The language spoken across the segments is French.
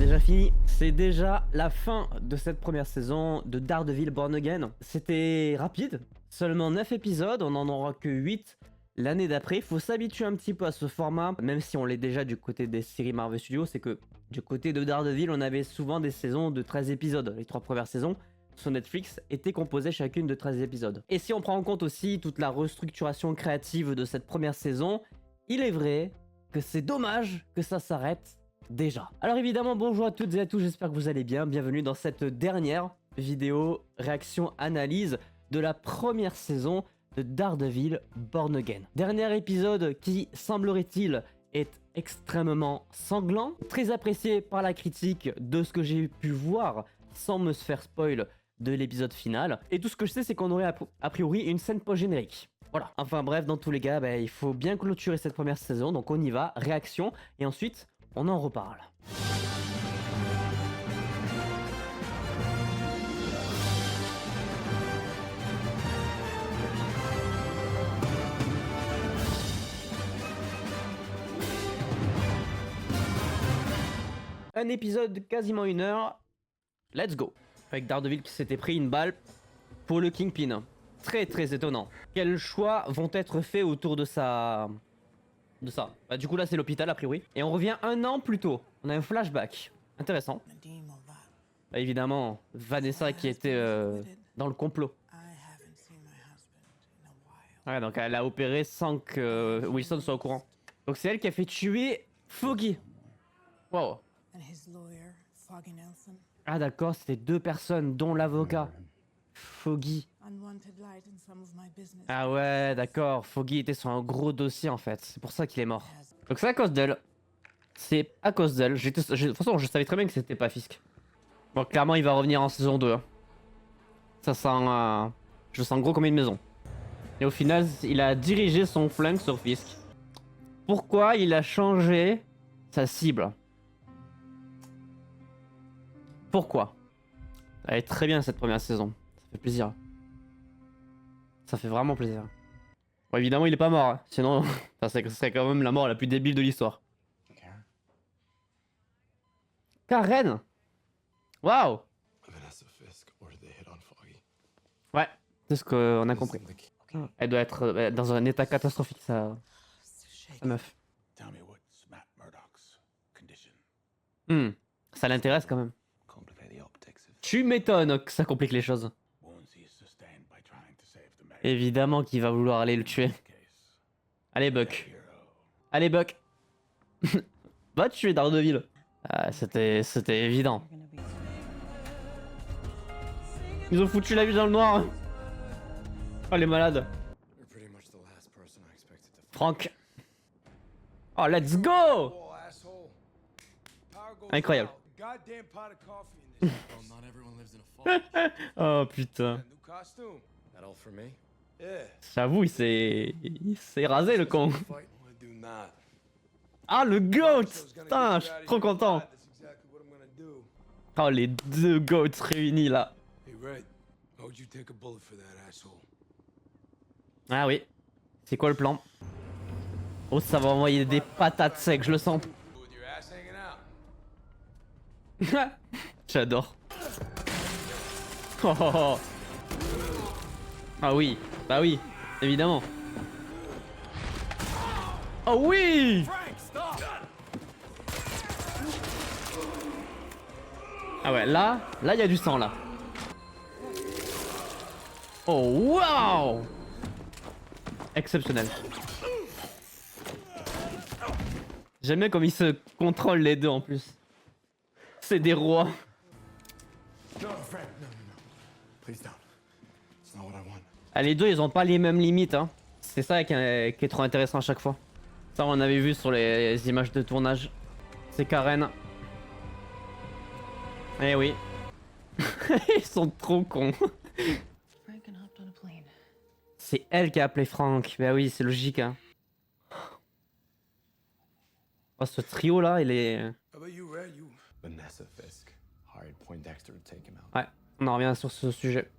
déjà fini. C'est déjà la fin de cette première saison de Daredevil Born Again. C'était rapide, seulement 9 épisodes, on n'en aura que 8 l'année d'après. Il faut s'habituer un petit peu à ce format, même si on l'est déjà du côté des séries Marvel Studios. C'est que du côté de Daredevil, on avait souvent des saisons de 13 épisodes. Les 3 premières saisons sur Netflix étaient composées chacune de 13 épisodes. Et si on prend en compte aussi toute la restructuration créative de cette première saison, il est vrai que c'est dommage que ça s'arrête déjà. Alors évidemment, bonjour à toutes et à tous, j'espère que vous allez bien. Bienvenue dans cette dernière vidéo réaction-analyse de la première saison de Daredevil Born Again. Dernier épisode qui, semblerait-il, est extrêmement sanglant, très apprécié par la critique de ce que j'ai pu voir sans me faire spoil de l'épisode final. Et tout ce que je sais, c'est qu'on aurait a priori une scène post-générique. Voilà. Enfin bref, dans tous les cas, il faut bien clôturer cette première saison, donc on y va, réaction, et ensuite, on en reparle. Un épisode de quasiment 1 heure. Let's go. Avec Daredevil qui s'était pris une balle pour le Kingpin. Très très étonnant. Quels choix vont être faits autour de ça? Du coup là c'est l'hôpital a priori. Et on revient 1 an plus tôt. On a un flashback. Intéressant. Évidemment, Vanessa qui était dans le complot. Ouais, donc elle a opéré sans que Wilson soit au courant. Donc c'est elle qui a fait tuer Foggy. Wow. Ah d'accord, c'était 2 personnes, dont l'avocat. Foggy. Ah ouais, d'accord. Foggy était sur un gros dossier en fait. C'est pour ça qu'il est mort. Donc c'est à cause d'elle. C'est à cause d'elle. De toute façon, je savais très bien que c'était pas Fisk. Bon, clairement, il va revenir en saison 2. Ça sent... je sens gros comme une maison. Et au final, il a dirigé son flingue sur Fisk. Pourquoi il a changé sa cible? Pourquoi? Elle est très bien cette première saison. Ça fait plaisir. Ça fait vraiment plaisir. Bon, évidemment, il est pas mort. Hein. Sinon, ça serait quand même la mort la plus débile de l'histoire. Karen? Waouh! Ouais, c'est ce qu'on a compris. Elle doit être dans un état catastrophique, sa meuf. Ça l'intéresse quand même. Tu m'étonnes que ça complique les choses. Évidemment qu'il va vouloir aller le tuer. Allez Buck. Allez Buck. Va tuer Daredevil. Ah, c'était évident. Ils ont foutu la vie dans le noir. Oh les malades. Frank. Oh let's go. Incroyable. Oh putain. J'avoue, il s'est rasé le con. Ah le GOAT. Putain, je suis trop content. Oh les 2 GOATs réunis là. Ah oui. C'est quoi le plan? Oh ça va envoyer des patates secs, je le sens. J'adore. Oh, oh, oh. Ah oui, bah oui, évidemment. Oh oui. Ah ouais, là il y a du sang là. Oh waouh. Exceptionnel. J'aime bien comme ils se contrôlent les deux en plus. C'est des rois. Ah, les deux ils ont pas les mêmes limites hein. C'est ça qui est trop intéressant à chaque fois. Ça on avait vu sur les images de tournage. C'est Karen. Eh oui. Ils sont trop cons. C'est elle qui a appelé Frank. Bah oui, c'est logique hein. Oh, ce trio là, il est... Ouais, on en revient sur ce sujet.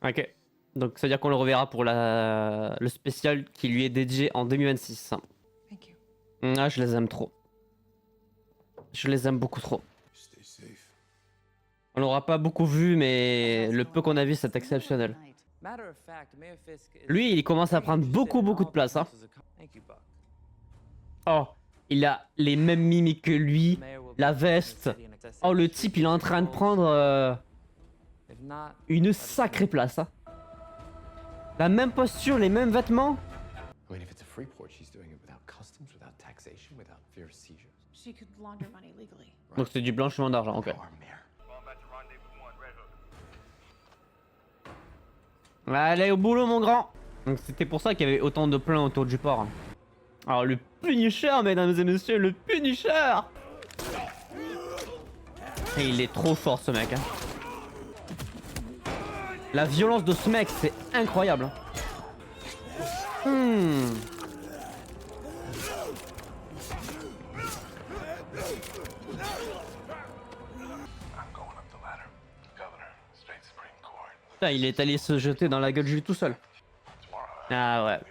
Ok. Donc ça veut dire qu'on le reverra pour le spécial qui lui est dédié en 2026. Ah, je les aime trop. Je les aime beaucoup trop. On l'aura pas beaucoup vu, mais le peu qu'on a vu, c'est exceptionnel. Lui, il commence à prendre beaucoup de place. Hein. Oh, il a les mêmes mimiques que lui, la veste. Oh, le type, il est en train de prendre une sacrée place. Hein. La même posture, les mêmes vêtements. Donc c'est du blanchiment d'argent, ok. Allez au boulot mon grand. Donc c'était pour ça qu'il y avait autant de plaintes autour du port. Alors le Punisher, mesdames et messieurs, le Punisher. Et il est trop fort ce mec. Hein. La violence de ce mec, c'est incroyable. Putain, il est allé se jeter dans la gueule du tout seul. Ah ouais.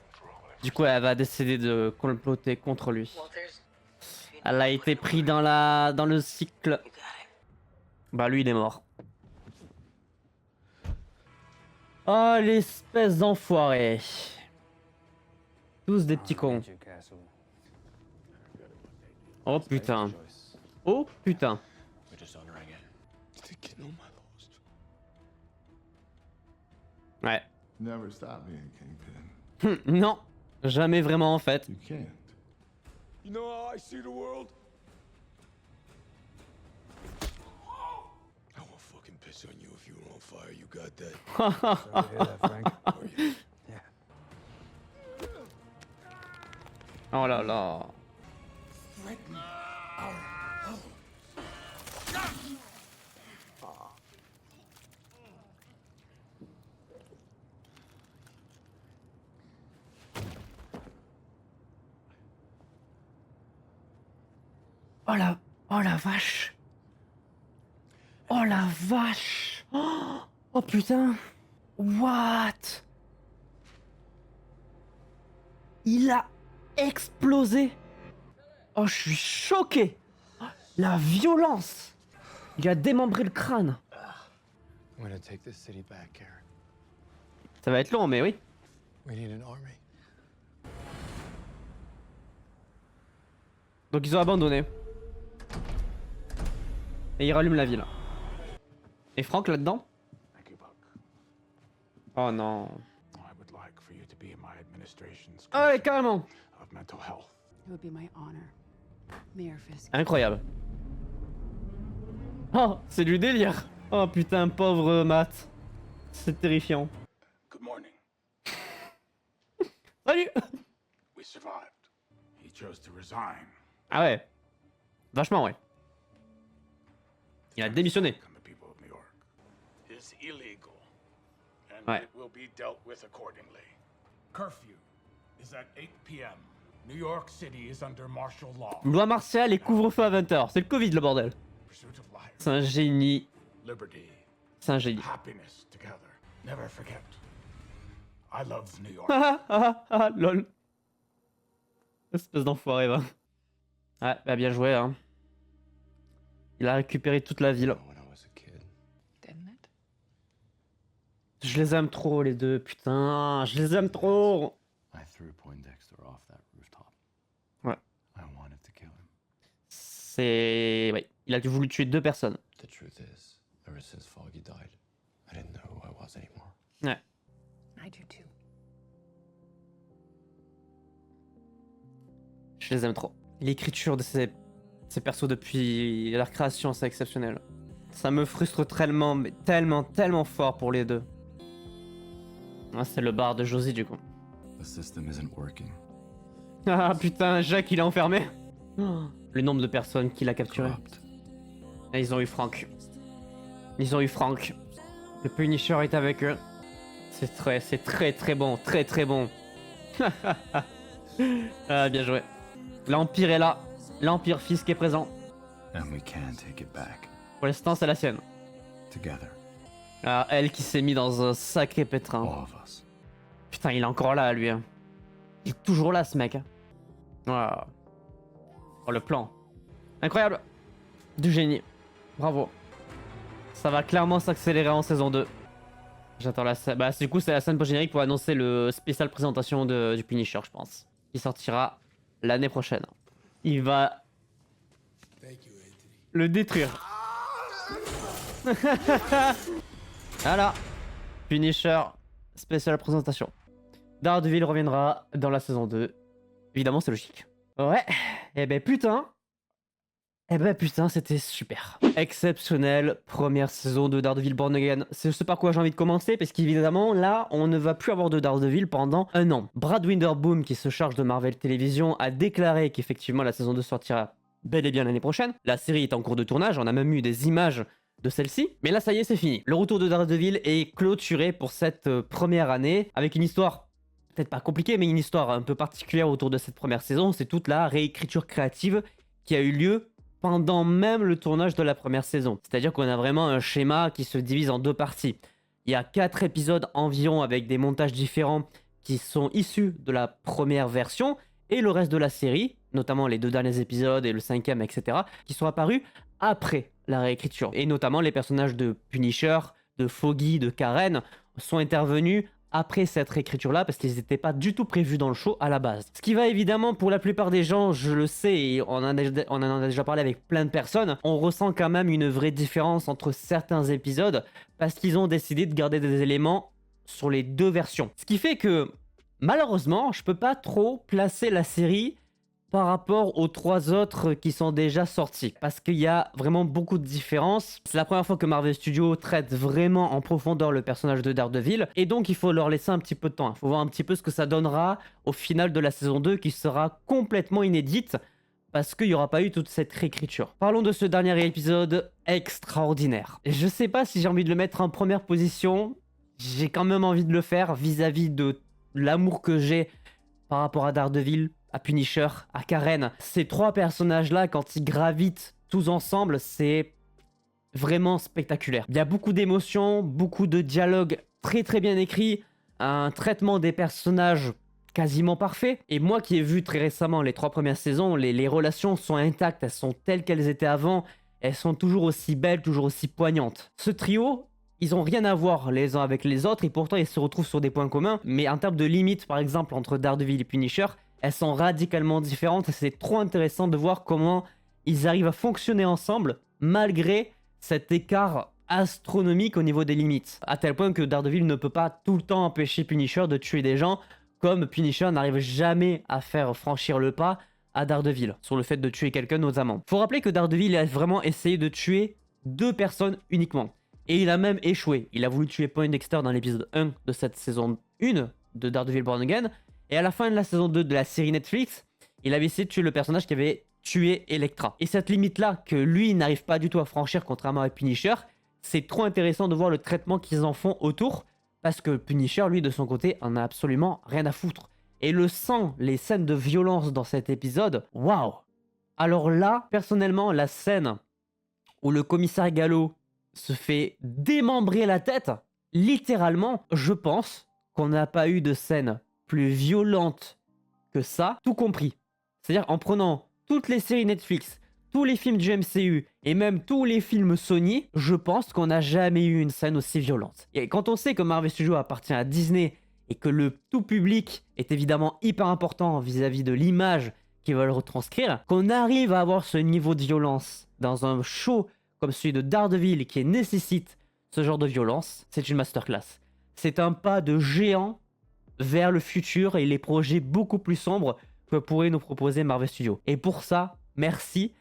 Du coup, elle va décider de comploter contre lui. Elle a été prise dans le cycle. Bah lui, il est mort. Oh, l'espèce d'enfoiré. Tous des petits cons. Oh putain. Oh putain. Ouais. Non, jamais vraiment en fait. Oh là là. Oh la vache. Oh la vache. Oh putain. What? Il a explosé. Oh, je suis choqué. La violence. Il a démembré le crâne. Ça va être long, mais oui. Donc ils ont abandonné. Et ils rallument la ville. Et Frank là-dedans? Oh non. Ah ouais, carrément. Incroyable. Oh, c'est du délire. Oh putain, pauvre Matt. C'est terrifiant. Salut. Ah ouais. Vachement, ouais. Il a démissionné. Ouais. Loi martiale et couvre-feu à 20h. C'est le Covid, le bordel. C'est un génie. C'est un génie. Lol. Espèce d'enfoiré, va. Ouais, bah bien joué, hein. Il a récupéré toute la ville. Je les aime trop, les deux, putain. Je les aime trop. Ouais. C'est... Ouais. Il a voulu tuer deux personnes. Ouais. Je les aime trop. L'écriture de ces persos depuis leur création, c'est exceptionnel. Ça me frustre tellement, mais tellement fort pour les deux. Ah, c'est le bar de Josie du coup. Ah putain, Jacques il est enfermé. Le nombre de personnes qu'il a capturé. Et ils ont eu Frank. Ils ont eu Frank. Le Punisher est avec eux. C'est très bon, très bon. Ah, bien joué. L'Empire est là. L'Empire Fisk est présent. Pour l'instant, c'est la sienne. Ah, elle qui s'est mis dans un sacré pétrin. Putain, il est encore là, lui. Hein. Il est toujours là, ce mec. Hein. Wow. Oh, le plan. Incroyable. Du génie. Bravo. Ça va clairement s'accélérer en saison 2. J'attends la scène. Bah, du coup, c'est la scène post-générique pour annoncer le spécial présentation du Punisher, je pense. Qui sortira l'année prochaine. Il va le détruire. Voilà. Punisher, spécial présentation. Daredevil reviendra dans la saison 2. Évidemment, c'est logique. Ouais. Eh ben putain. Eh ben putain, c'était super. Exceptionnel, première saison de Daredevil Born Again. C'est ce par quoi j'ai envie de commencer, parce qu'évidemment, là, on ne va plus avoir de Daredevil pendant un an. Brad Winderboom, qui se charge de Marvel Television, a déclaré qu'effectivement la saison 2 sortira bel et bien l'année prochaine. La série est en cours de tournage, on a même eu des images de celle-ci. Mais là, ça y est, c'est fini. Le retour de Daredevil est clôturé pour cette première année, avec une histoire peut-être pas compliquée, mais une histoire un peu particulière autour de cette première saison. C'est toute la réécriture créative qui a eu lieu pendant même le tournage de la première saison. C'est-à-dire qu'on a vraiment un schéma qui se divise en deux parties. Il y a 4 épisodes environ avec des montages différents qui sont issus de la première version, et le reste de la série, notamment les 2 derniers épisodes et le 5e, etc., qui sont apparus après la réécriture. Et notamment les personnages de Punisher, de Foggy, de Karen sont intervenus après cette réécriture-là, parce qu'ils n'étaient pas du tout prévus dans le show à la base. Ce qui va évidemment, pour la plupart des gens, je le sais, et on en a déjà parlé avec plein de personnes, on ressent quand même une vraie différence entre certains épisodes, parce qu'ils ont décidé de garder des éléments sur les 2 versions. Ce qui fait que, malheureusement, je peux pas trop placer la série par rapport aux 3 autres qui sont déjà sortis, parce qu'il y a vraiment beaucoup de différences. C'est la première fois que Marvel Studios traite vraiment en profondeur le personnage de Daredevil, et donc il faut leur laisser un petit peu de temps. Il faut voir un petit peu ce que ça donnera au final de la saison 2, qui sera complètement inédite, parce qu'il n'y aura pas eu toute cette réécriture. Parlons de ce dernier épisode extraordinaire. Je sais pas si j'ai envie de le mettre en première position, j'ai quand même envie de le faire vis-à-vis de l'amour que j'ai par rapport à Daredevil, à Punisher, à Karen. Ces 3 personnages-là, quand ils gravitent tous ensemble, c'est vraiment spectaculaire. Il y a beaucoup d'émotions, beaucoup de dialogues très très bien écrits, un traitement des personnages quasiment parfait. Et moi qui ai vu très récemment les 3 premières saisons, les relations sont intactes, elles sont telles qu'elles étaient avant, elles sont toujours aussi belles, toujours aussi poignantes. Ce trio, ils ont rien à voir les uns avec les autres, et pourtant ils se retrouvent sur des points communs, mais en termes de limites, par exemple, entre Daredevil et Punisher, elles sont radicalement différentes, et c'est trop intéressant de voir comment ils arrivent à fonctionner ensemble, malgré cet écart astronomique au niveau des limites. À tel point que Daredevil ne peut pas tout le temps empêcher Punisher de tuer des gens, comme Punisher n'arrive jamais à faire franchir le pas à Daredevil, sur le fait de tuer quelqu'un notamment. Faut rappeler que Daredevil a vraiment essayé de tuer 2 personnes uniquement. Et il a même échoué. Il a voulu tuer Poindexter dans l'épisode 1 de cette saison 1 de Daredevil Born Again. Et à la fin de la saison 2 de la série Netflix, il avait essayé de tuer le personnage qui avait tué Elektra. Et cette limite-là, que lui n'arrive pas du tout à franchir, contrairement à Punisher, c'est trop intéressant de voir le traitement qu'ils en font autour, parce que Punisher, lui, de son côté, en a absolument rien à foutre. Et le sang, les scènes de violence dans cet épisode, waouh! Alors là, personnellement, la scène où le commissaire Gallo se fait démembrer la tête, littéralement, je pense qu'on n'a pas eu de scène plus violente que ça, tout compris. C'est-à-dire en prenant toutes les séries Netflix, tous les films du MCU et même tous les films Sony, je pense qu'on n'a jamais eu une scène aussi violente. Et quand on sait que Marvel Studios appartient à Disney et que le tout public est évidemment hyper important vis-à-vis de l'image qu'ils veulent retranscrire, qu'on arrive à avoir ce niveau de violence dans un show comme celui de Daredevil qui nécessite ce genre de violence, c'est une masterclass. C'est un pas de géant vers le futur et les projets beaucoup plus sombres que pourrait nous proposer Marvel Studios. Et pour ça, merci,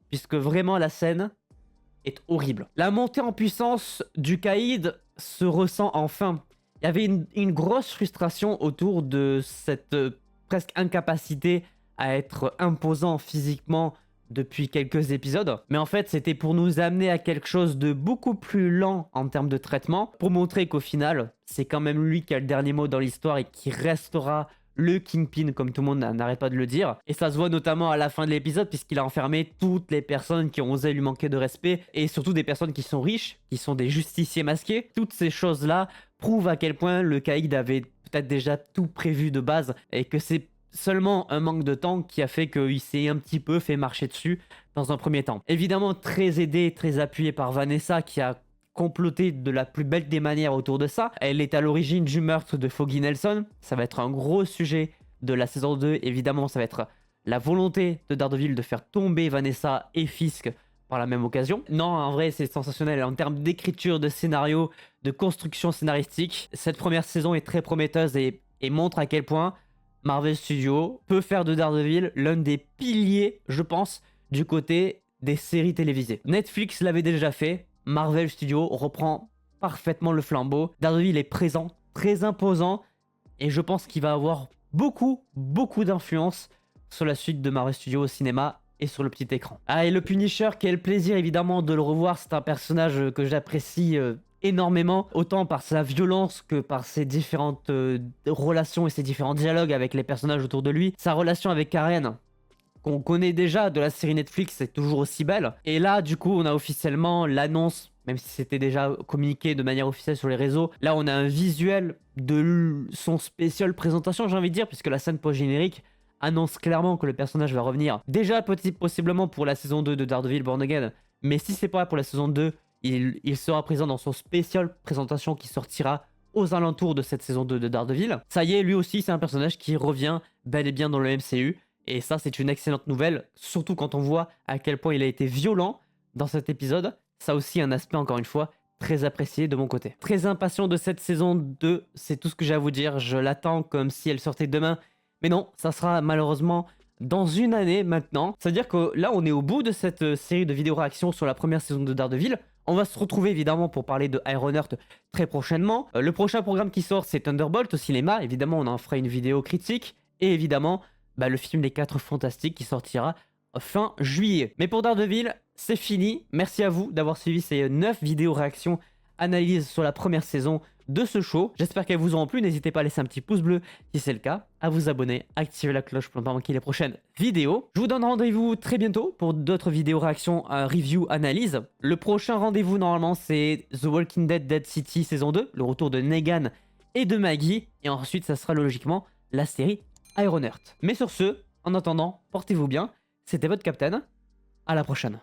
puisque vraiment la scène est horrible. La montée en puissance du Caïd se ressent enfin. Il y avait une grosse frustration autour de cette presque incapacité à être imposant physiquement depuis quelques épisodes, mais en fait c'était pour nous amener à quelque chose de beaucoup plus lent en termes de traitement, pour montrer qu'au final c'est quand même lui qui a le dernier mot dans l'histoire et qui restera le Kingpin, comme tout le monde n'arrête pas de le dire. Et ça se voit notamment à la fin de l'épisode, puisqu'il a enfermé toutes les personnes qui ont osé lui manquer de respect, et surtout des personnes qui sont riches, qui sont des justiciers masqués. Toutes ces choses-là prouvent à quel point le Caïd avait peut-être déjà tout prévu de base, et que c'est seulement un manque de temps qui a fait qu'il s'est un petit peu fait marcher dessus dans un premier temps. Évidemment, très aidé, très appuyé par Vanessa qui a comploté de la plus belle des manières autour de ça. Elle est à l'origine du meurtre de Foggy Nelson. Ça va être un gros sujet de la saison 2. Évidemment, ça va être la volonté de Daredevil de faire tomber Vanessa et Fisk par la même occasion. Non, en vrai, c'est sensationnel. En termes d'écriture, de scénario, de construction scénaristique, cette première saison est très prometteuse et montre à quel point Marvel Studios peut faire de Daredevil l'un des piliers, je pense, du côté des séries télévisées. Netflix l'avait déjà fait. Marvel Studios reprend parfaitement le flambeau. Daredevil est présent, très imposant, et je pense qu'il va avoir beaucoup d'influence sur la suite de Marvel Studios au cinéma et sur le petit écran. Ah, et le Punisher, quel plaisir évidemment de le revoir. C'est un personnage que j'apprécie énormément, autant par sa violence que par ses différentes relations et ses différents dialogues avec les personnages autour de lui. Sa relation avec Karen, qu'on connaît déjà de la série Netflix, c'est toujours aussi belle. Et là, du coup, on a officiellement l'annonce, même si c'était déjà communiqué de manière officielle sur les réseaux. Là, on a un visuel de son spécial présentation, j'ai envie de dire, puisque la scène post-générique annonce clairement que le personnage va revenir. Déjà, possiblement pour la saison 2 de Daredevil Born Again, mais si c'est pas pour la saison 2, il sera présent dans son spécial présentation qui sortira aux alentours de cette saison 2 de Daredevil. Ça y est, lui aussi, c'est un personnage qui revient bel et bien dans le MCU. Et ça, c'est une excellente nouvelle, surtout quand on voit à quel point il a été violent dans cet épisode. Ça aussi, un aspect, encore une fois, très apprécié de mon côté. Très impatient de cette saison 2, c'est tout ce que j'ai à vous dire. Je l'attends comme si elle sortait demain. Mais non, ça sera malheureusement dans une année maintenant. C'est-à-dire que là, on est au bout de cette série de vidéos réactions sur la première saison de Daredevil. On va se retrouver évidemment pour parler de Ironheart très prochainement. Le prochain programme qui sort, c'est Thunderbolt au cinéma. Évidemment, on en fera une vidéo critique. Et évidemment, le film Les 4 Fantastiques qui sortira fin juillet. Mais pour Daredevil, c'est fini. Merci à vous d'avoir suivi ces 9 vidéos réactions analyses sur la première saison de ce show. J'espère qu'elles vous auront plu. N'hésitez pas à laisser un petit pouce bleu si c'est le cas, à vous abonner, activer la cloche pour ne pas manquer les prochaines vidéos. Je vous donne rendez-vous très bientôt pour d'autres vidéos réactions, review, analyse. Le prochain rendez-vous normalement c'est The Walking Dead Dead City saison 2, le retour de Negan et de Maggie. Et ensuite ça sera logiquement la série Ironheart. Mais sur ce, en attendant, portez-vous bien. C'était votre Captain. À la prochaine.